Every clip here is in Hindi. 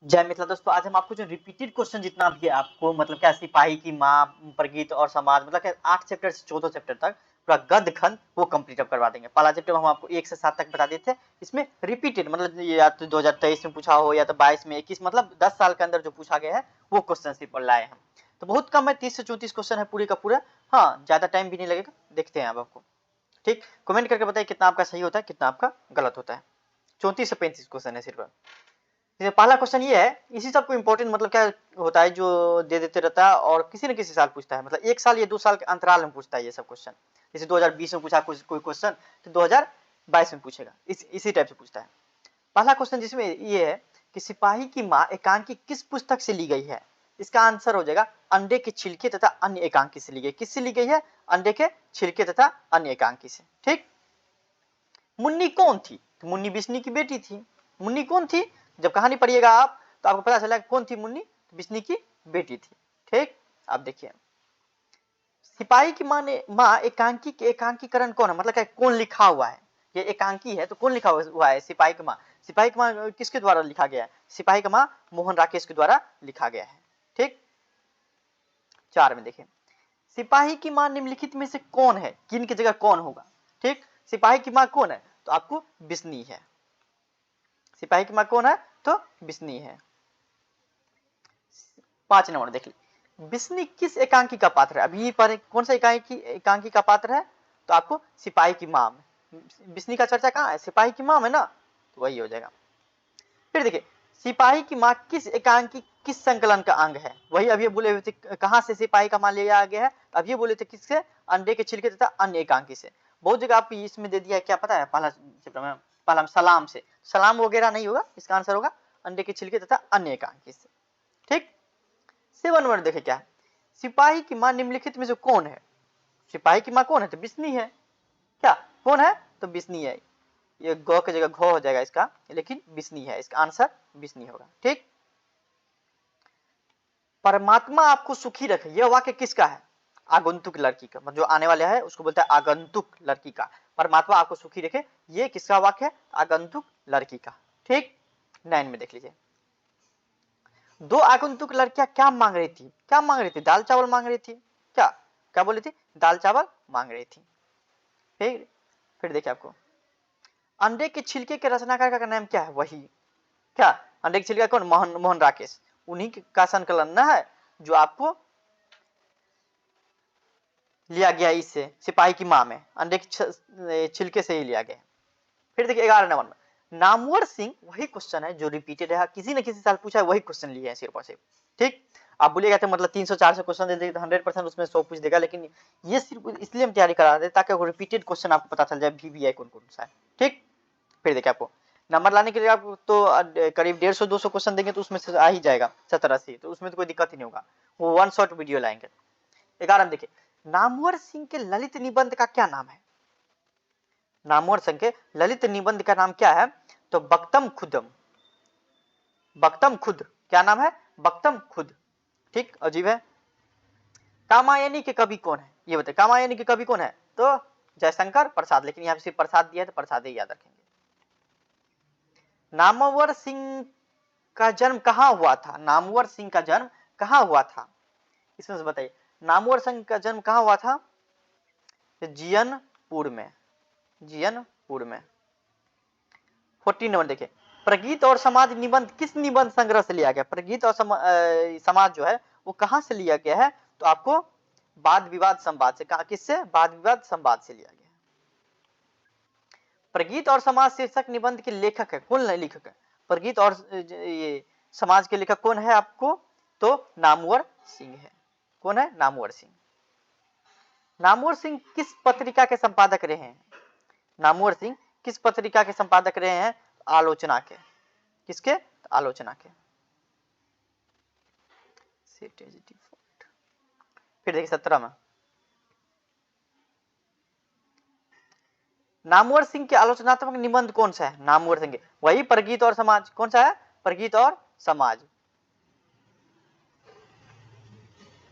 जय मिथिला दोस्तों, आज हम आपको जो रिपीटेड क्वेश्चन जितना भी है आपको मतलब क्या सिपाही की माँ, प्रगीत और समाज मतलब क्या 8 चैप्टर से 14 चैप्टर तक पूरा गद्य खंड वो कंप्लीट अब करवा देंगे। पहला चैप्टर हम आपको 1 से 7 तक बता दिए थे। इसमें रिपीटेड मतलब या तो 2023 में पूछा हो या तो 22 में 21 मतलब 10 साल के अंदर जो पूछा गया है वो क्वेश्चन सिर्फ लाए हम। तो बहुत कम है, 30 से 34 क्वेश्चन है पूरे का पूरा। हाँ, ज्यादा टाइम भी नहीं लगेगा, देखते हैं अब आपको। ठीक, कमेंट करके बताइए कितना आपका सही होता है, कितना आपका गलत होता है। 34 से 35 क्वेश्चन है सिर्फ। पहला क्वेश्चन ये है, इसी सब को इम्पोर्टेंट मतलब क्या होता है जो दे देते रहता है और किसी न किसी साल पूछता है, मतलब 1 साल या 2 साल के अंतराल में पूछता है ये सब क्वेश्चन। जैसे 2020 में पूछा कोई क्वेश्चन तो 2022 में पूछेगा, इसी टाइप से पूछता है। पहला क्वेश्चन जिसमें ये है कि सिपाही की माँ एकांकी किस पुस्तक से ली गई है। इसका आंसर हो जाएगा अंडे के छिलके तथा अन्य एकांकी से ली गई। किससे ली गई है? अंडे के छिलके तथा अन्य एकांकी से। ठीक, मुन्नी कौन थी? तो मुन्नी बिस्नी की बेटी थी। मुन्नी कौन थी? जब कहानी पढ़िएगा आप तो आपको पता चला कौन थी मुन्नी, तो बिस्नी की बेटी थी। ठीक, आप देखिए सिपाही की माँ एकांकी के एकांकीकरण कौन है, मतलब क्या कौन लिखा हुआ है? ये एकांकी है तो कौन लिखा हुआ है? सिपाही की माँ। सिपाही की माँ किसके द्वारा लिखा गया है? सिपाही की माँ मोहन राकेश के द्वारा लिखा गया है। ठीक, 4 में देखिए सिपाही की माँ निम्नलिखित में से कौन है? किन की जगह कौन होगा? ठीक, सिपाही की माँ कौन है? तो आपको बिस्नी है। सिपाही की माँ कौन है? तो बिस्नी है। 5 नंबर देख ली, बिस्नी किस एकांकी का पात्र है? अभी पर कौन सा एकांकी का पात्र है? तो आपको सिपाही की माँ में। बिस्नी का चर्चा कहाँ है? सिपाही की माँ में ना, तो वही हो जाएगा। फिर देखिए सिपाही की माँ किस एकांकी किस संकलन का अंग है? वही अभी बोले हुए थे, कहाँ से सिपाही का माँ लिया गया है? अभी बोले थे किससे? अंडे के छिलके तथा अन्य एकांकी से। बहुत जगह आप इसमें दे दिया है, क्या पता है? पहला चैप्टर में पहला सलाम से, सलाम वगैरह नहीं होगा, इसका आंसर होगा अंडे के छिलके तथा अन्य एकांकी से। ठीक, 7 नंबर देखे क्या है, सिपाही की माँ निम्नलिखित में से कौन है? सिपाही की माँ कौन है? तो बिस्नी है। क्या कौन है? तो बिस्नी है। ये गौ की जगह घो हो जाएगा इसका, लेकिन बिस्नी है, इसका आंसर बिस्नी होगा। ठीक, परमात्मा आपको सुखी रखे, यह वाक्य किसका है? आगंतुक लड़की का, मतलब जो आने वाले है उसको बोलते हैं आगंतुक लड़की का। परमात्मा आपको सुखी रखे, ये किसका वाक्य है? आगंतुक लड़की का। ठीक, 9 में देख लीजिए, 2 आगंतुक लड़कियां क्या मांग रही थी? क्या मांग रही थी? दाल चावल मांग रही थी। क्या क्या बोली थी? दाल चावल मांग रही थी। फिर देखिए आपको अंडे के छिलके के रचनाकार का नाम क्या है? वही क्या अंडे के छिलके कौन? मोहन राकेश। उन्हीं का संकलन ना है जो आपको लिया गया इससे सिपाही की माँ में, अंडे के छिलके से ही लिया गया। फिर देखिए 11 नंबर में नामवर सिंह, वही क्वेश्चन है जो रिपीटेड है, किसी न किसी साल पूछा है, वही क्वेश्चन लिए हैं सिर्फ और सिर्फ। ठीक, आप बोलिएगा तो मतलब 300-400 क्वेश्चन दे देगा 100% उसमें 100 पूछ देगा, लेकिन ये सिर्फ इसलिए हम तैयारी करा रहे ताकि वो रिपीटेड क्वेश्चन आपको पता चल जाए VVI कौन कौन सा है। ठीक, फिर देखिए आपको नंबर लाने के लिए आपको तो करीब 150-200 क्वेश्चन देंगे तो उसमें से आ ही जाएगा 70-80, तो उसमें तो कोई दिक्कत ही नहीं होगा, वो वन शॉट वीडियो लाएंगे। 11 देखिए नामवर सिंह के ललित निबंध का क्या नाम है? नामवर सिंह के ललित निबंध का नाम क्या है? तो बक्तम खुदम। बक्तम खुद क्या नाम है? बक्तम खुद। ठीक, अजीब है। कामायनी के कवि कौन है? ये बताए कामायनी के कवि कौन है? तो जयशंकर प्रसाद, लेकिन यहाँ पे सिर्फ प्रसाद दिया है तो प्रसाद ही याद रखेंगे। नामवर सिंह का जन्म कहाँ हुआ था? नामवर सिंह का जन्म कहाँ हुआ था? इसमें से बताइए नामवर सिंह का जन्म कहाँ हुआ था? जियनपुर में। जियनपुर में। 14 नंबर देखिए प्रगीत और समाज निबंध किस निबंध संग्रह से लिया गया? प्रगीत और समाज जो है वो कहां से लिया गया है? तो आपको वाद विवाद संवाद से। कहा किससे? वाद विवाद संवाद से लिया गया। प्रगीत और समाज शीर्षक निबंध के लेखक है कौन? लेखक है प्रगीत और ये समाज के लेखक कौन है आपको? तो नामवर सिंह है। कौन है? नामवर सिंह। नामवर सिंह किस पत्रिका के संपादक रहे हैं? नामवर सिंह किस पत्रिका के संपादक रहे हैं? आलोचना के। किसके? आलोचना के। फिर देखिए 17 में नामवर सिंह के आलोचनात्मक निबंध कौन सा है? नामवर सिंह के वही प्रगीत और समाज। कौन सा है? प्रगीत और समाज।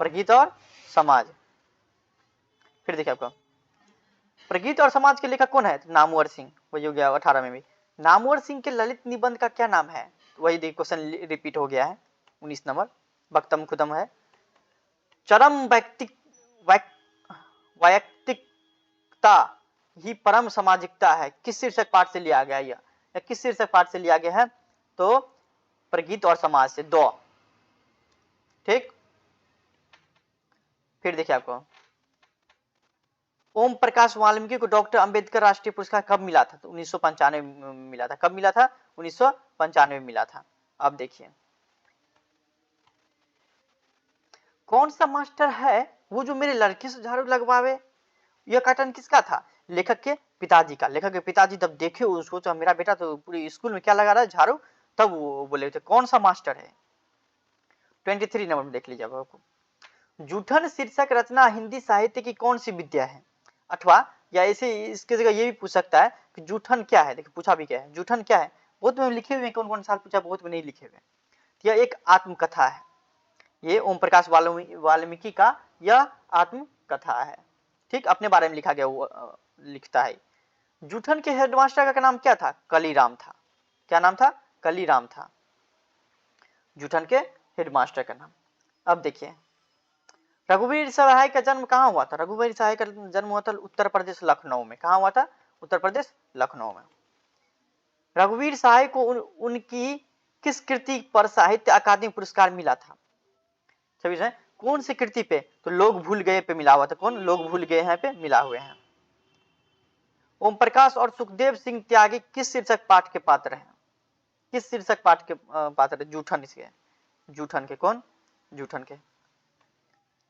प्रगीत और समाज। फिर देखिए आपका प्रगीत और समाज के लेखक कौन है? नामवर सिंह, वही हो गया 18 में भी। नामवर सिंह के ललित निबंध का क्या नाम है? वही देखिए क्वेश्चन रिपीट हो गया है 19 नंबर, बख्तम खुदम है। चरम वैयक्तिकता ही परम सामाजिकता है, किस शीर्षक पाठ से लिया गया है या किस शीर्षक पाठ से लिया गया है? तो प्रगीत और समाज से, 2। ठीक, फिर देखिए आपको ओम प्रकाश वाल्मीकि को डॉक्टर अंबेडकर राष्ट्रीय पुरस्कार कब मिला था? तो 1995 में मिला था। कब मिला था? 1995 में मिला था। अब देखिए कौन सा मास्टर है वो जो मेरे लड़के से झाड़ू लगवावे? यह कथन किसका था? लेखक के पिताजी का। लेखक के पिताजी जब देखे उसको तो मेरा बेटा तो पूरे स्कूल में क्या लगा रहा है, झाड़ू, तब वो बोले थे कौन सा मास्टर है? 23 नंबर में देख लीजिए आपको। जूठन शीर्षक रचना हिंदी साहित्य की कौन सी विद्या है? अथवा या ऐसे इसके जगह ये भी पूछ सकता है कि जूठन क्या है। देखिए पूछा भी क्या है, जूठन क्या है? बहुत में लिखे हुए हैं, कौन कौन साल पूछा, बहुत में नहीं लिखे हुए। यह एक आत्मकथा है, ये ओम प्रकाश वाल्मीकि का यह आत्मकथा है। ठीक, अपने बारे में लिखा गया वो लिखता है। जूठन के हेडमास्टर का नाम क्या था? कलीराम था। क्या नाम था? कलीराम था जूठन के हेडमास्टर का नाम। अब देखिए रघुवीर सहाय का जन्म कहाँ हुआ था? रघुवीर सहाय का जन्म हुआ था उत्तर प्रदेश लखनऊ में। कहाँ हुआ था? उत्तर प्रदेश लखनऊ में। रघुवीर सहाय को उनकी किस कृति पर साहित्य अकादमी पुरस्कार मिला था? छब्बीस है, कौन सी कृति पे? तो लोग भूल गए पे मिला हुआ था। कौन? लोग भूल गए हैं पे मिला हुए हैं। ओम प्रकाश और सुखदेव सिंह त्यागी किस शीर्षक पाठ के पात्र हैं? किस शीर्षक पाठ के पात्र? जूठन इसके, जूठन के। कौन? जूठन के।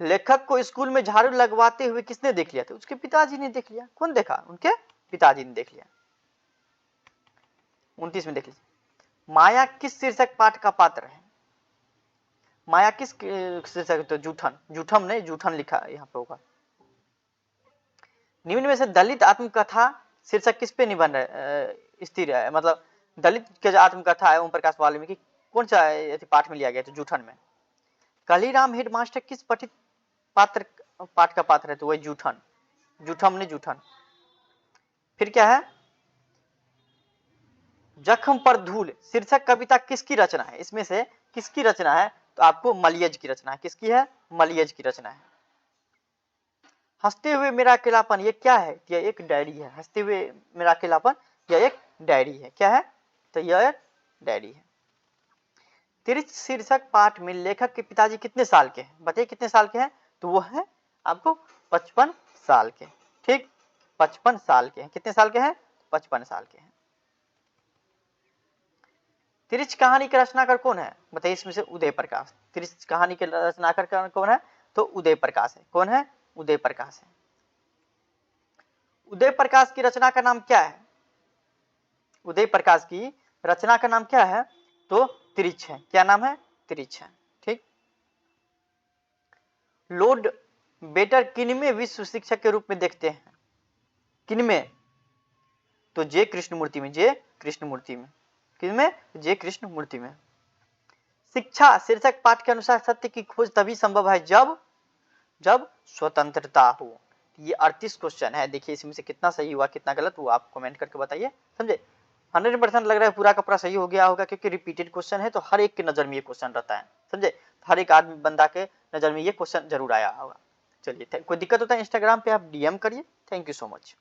लेखक को स्कूल में झाड़ू लगवाते हुए किसने देख लिया था? उसके पिताजी ने देख लिया। कौन देखा? उनके पिताजी ने देख लिया। 29 में देख लीजिए माया किस शीर्षक पाठ का पात्र है? माया किस शीर्षक? तो जूठन, जूठम नहीं, जूठन लिखा यहाँ पे होगा। निम्न में से दलित आत्मकथा शीर्षक किस पे निबंध स्थिर है? मतलब दलित के जो आत्मकथा है ओम प्रकाश वाल्मीकि कौन सा पाठ में लिया गया? तो जूठन में। कलीराम हेडमास्टर किस पठित पात्र पाठ का पात्र है? तो वही जूठन, जूठम ने जूठन। फिर क्या है? जख्म पर धूल शीर्षक कविता किसकी रचना है? इसमें से किसकी रचना है? तो आपको मलियज की रचना है। किसकी है? मलियज की रचना है। हंसते हुए मेरा अकेलापन ये क्या है? यह एक डायरी है। हंसते हुए मेरा अकेलापन यह एक डायरी है। क्या है? तो यह एक डायरी है। तिरछ शीर्षक पाठ में लेखक के पिताजी कितने साल के हैं? बताइए कितने साल के हैं? तो वो है आपको 55 साल के। ठीक, 55 साल के हैं। कितने साल के हैं? 55 साल के हैं। तिरछ कहानी के रचनाकार कौन है? बताइए इसमें से उदय प्रकाश। तिरछ कहानी के रचनाकार कौन है? तो उदय प्रकाश है। कौन है? उदय प्रकाश है। उदय प्रकाश की रचना का नाम क्या है? उदय प्रकाश की रचना का नाम क्या है? तो तिरछ है। क्या नाम है? तिरछ है। ठीक, लॉर्ड बेटर किनमें विश्व शिक्षक के रूप में देखते हैं? किनमें? तो जे कृष्णमूर्ति में। जे कृष्णमूर्ति में। किनमें? जे कृष्णमूर्ति में। शिक्षा शीर्षक पाठ के अनुसार सत्य की खोज तभी संभव है जब जब स्वतंत्रता हो। ये 38 क्वेश्चन है। देखिए इसमें से कितना सही हुआ कितना गलत हुआ आप कमेंट करके बताइए। समझे? 100% लग रहा है पूरा का पूरा सही हो गया होगा क्योंकि रिपीटेड क्वेश्चन है तो हर एक की नजर में ये क्वेश्चन रहता है। समझे? हर एक आदमी बंदा के नजर में ये क्वेश्चन जरूर आया होगा। चलिए कोई दिक्कत होता है इंस्टाग्राम पे आप डीएम करिए। Thank you so much.